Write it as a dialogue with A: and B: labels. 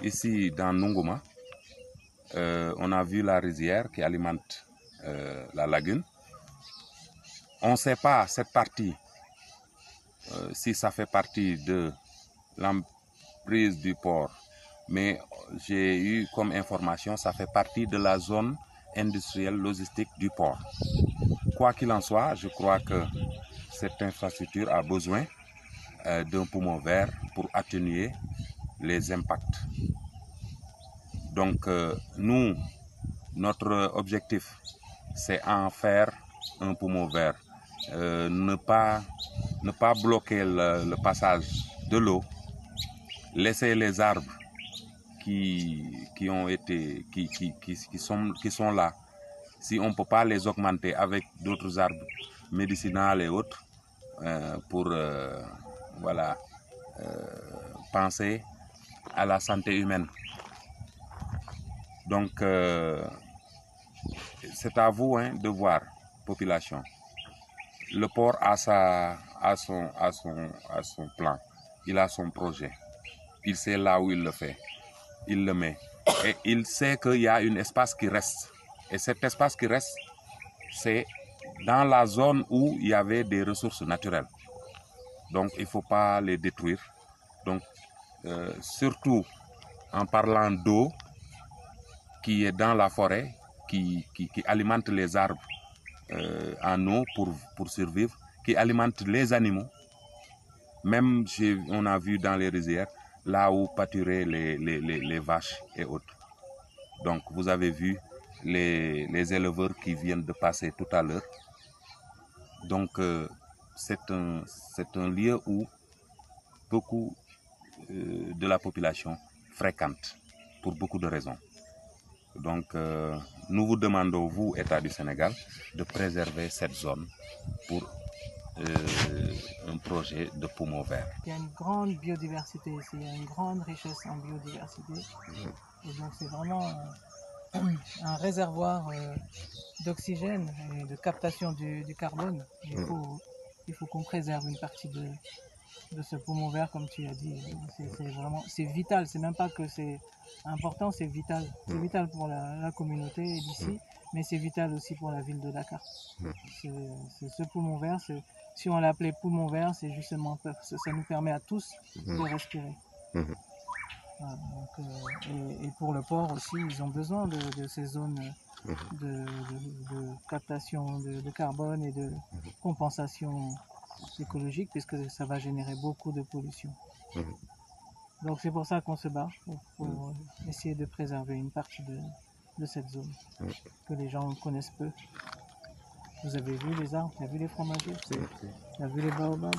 A: ici dans Nunguma, on a vu la rizière qui alimente la lagune. On ne sait pas cette partie, si ça fait partie de l'emprise du port, mais j'ai eu comme information, ça fait partie de la zone industrielle logistique du port. Quoi qu'il en soit, je crois que cette infrastructure a besoin d'un poumon vert pour atténuer les impacts. Donc nous, notre objectif, c'est en faire un poumon vert. Ne pas bloquer le passage de l'eau, laisser les arbres qui sont là. Si on ne peut pas les augmenter avec d'autres arbres médicinaux et autres, pour voilà, penser à la santé humaine. Donc, c'est à vous de voir, population. Le port a son plan, il a son projet. Il sait là où il le fait, il le met. Et il sait qu'il y a un espace qui reste. Et cet espace qui reste, c'est dans la zone où il y avait des ressources naturelles. Donc, il ne faut pas les détruire. Donc, surtout en parlant d'eau qui est dans la forêt, qui alimente les arbres en eau pour survivre, qui alimente les animaux. Même, on a vu dans les rizières, là où pâturaient les vaches et autres. Donc, vous avez vu les éleveurs qui viennent de passer tout à l'heure. Donc, c'est un lieu où beaucoup de la population fréquente, pour beaucoup de raisons. Donc, nous vous demandons, vous, État du Sénégal, de préserver cette zone pour un projet de poumon vert.
B: Il y a une grande biodiversité ici, il y a une grande richesse en biodiversité. Et donc, c'est vraiment un réservoir d'oxygène et de captation du carbone. Il faut qu'on préserve une partie de ce poumon vert, comme tu as dit. C'est vital, c'est même pas que c'est important, c'est vital. C'est vital pour la communauté d'ici, mais c'est vital aussi pour la ville de Dakar. Ce poumon vert, si on l'appelait poumon vert, c'est justement ça nous permet à tous de respirer. Voilà, donc, et pour le port aussi, ils ont besoin de ces zones de captation de carbone et de compensation écologique, puisque ça va générer beaucoup de pollution. Donc c'est pour ça qu'on se bat, pour essayer de préserver une partie de cette zone que les gens connaissent peu. Vous avez vu les arbres, vous avez vu les fromagers, vous avez vu les baobabs.